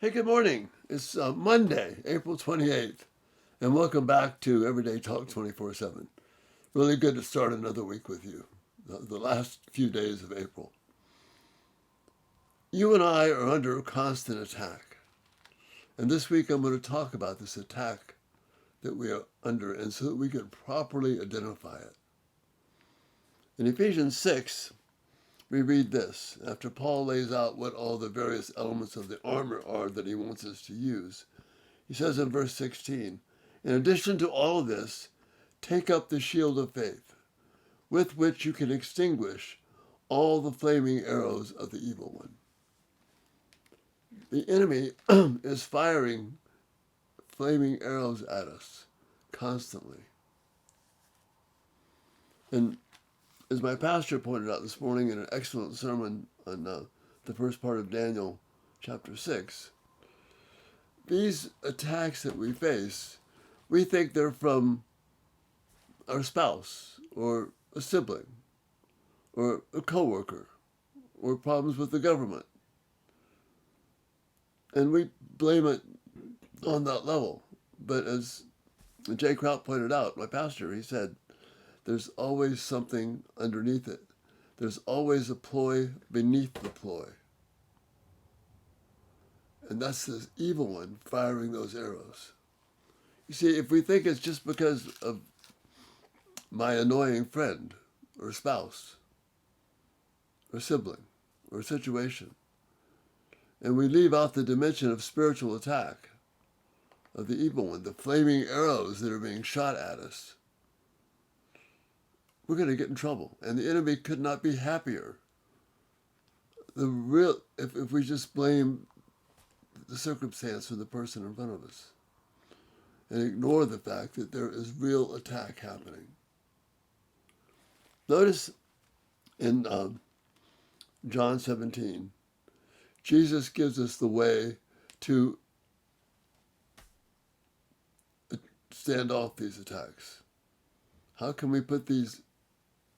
Hey, good morning. It's Monday, April 28th, and welcome back to Everyday Talk 24/7. Really good to start another week with you, the last few days of April. You and I are under constant attack, and this week I'm going to talk about this attack that we are under and so that we can properly identify it. In Ephesians 6, we read this after Paul lays out what all the various elements of the armor are that he wants us to use. He says in verse 16, in addition to all of this, take up the shield of faith, with which you can extinguish all the flaming arrows of the evil one. The enemy is firing flaming arrows at us constantly. And as my pastor pointed out this morning in an excellent sermon on the first part of Daniel chapter 6, these attacks that we face, we think they're from our spouse or a sibling or a coworker or problems with the government. And we blame it on that level. But as Jay Kraut pointed out, my pastor, he said, there's always something underneath it. There's always a ploy beneath the ploy. And that's this evil one firing those arrows. You see, if we think it's just because of my annoying friend or spouse or sibling or situation, and we leave out the dimension of spiritual attack of the evil one, the flaming arrows that are being shot at us, we're going to get in trouble. And the enemy could not be happier. If we just blame the circumstance or the person in front of us and ignore the fact that there is real attack happening. Notice in John 17, Jesus gives us the way to stand off these attacks. How can we put these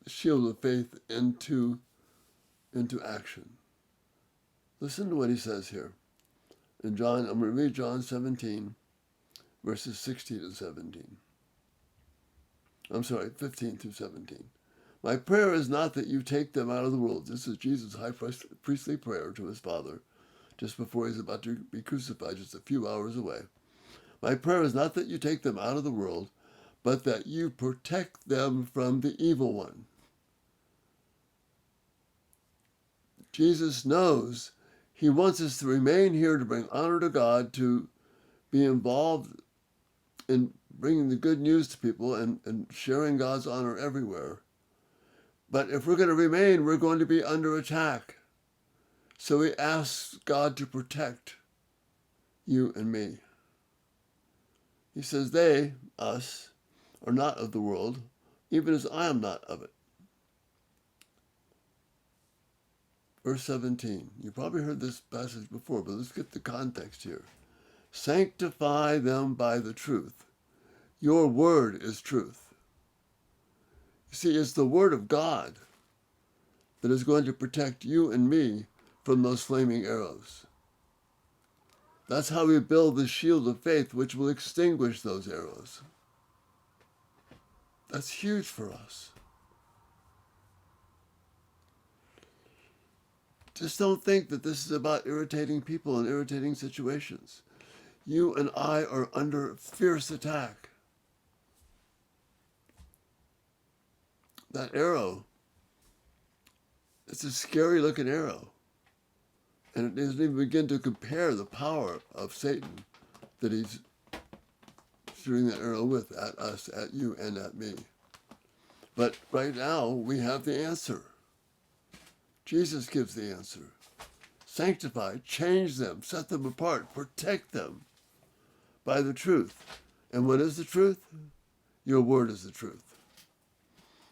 shield of faith into action? Listen to what he says here. In John, I'm going to read John 17, verses 16 and 17. I'm sorry, 15 through 17. My prayer is not that you take them out of the world. This is Jesus' high priestly prayer to his Father just before he's about to be crucified, just a few hours away. My prayer is not that you take them out of the world, but that you protect them from the evil one. Jesus knows he wants us to remain here to bring honor to God, to be involved in bringing the good news to people and sharing God's honor everywhere. But if we're going to remain, we're going to be under attack. So he asks God to protect you and me. He says they, us, are not of the world, even as I am not of it. Verse 17. You probably heard this passage before, but let's get the context here. Sanctify them by the truth. Your word is truth. You see, it's the word of God that is going to protect you and me from those flaming arrows. That's how we build the shield of faith, which will extinguish those arrows. That's huge for us. Just don't think that this is about irritating people and irritating situations. You and I are under fierce attack. That arrow, it's a scary looking arrow. And it doesn't even begin to compare the power of Satan that he's shooting that arrow with at us, at you, and at me. But right now, we have the answer. Jesus gives the answer. Sanctify, change them, set them apart, protect them by the truth. And what is the truth? Your word is the truth.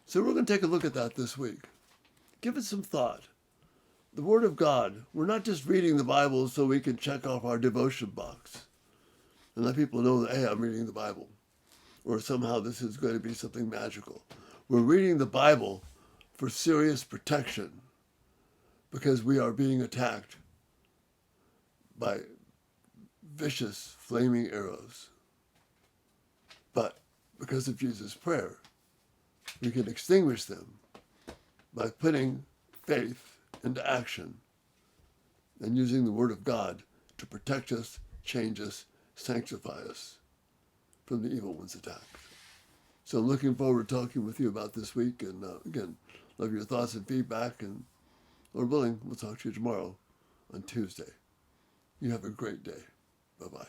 So we're going to take a look at that this week. Give it some thought. The Word of God, we're not just reading the Bible so we can check off our devotion box and let people know that, hey, I'm reading the Bible, or somehow this is going to be something magical. We're reading the Bible for serious protection because we are being attacked by vicious, flaming arrows. But because of Jesus' prayer, we can extinguish them by putting faith into action and using the Word of God to protect us, change us, sanctify us from the evil one's attack. So I'm looking forward to talking with you about this week. And again, love your thoughts and feedback. And Lord willing, we'll talk to you tomorrow on Tuesday. You have a great day. Bye-bye.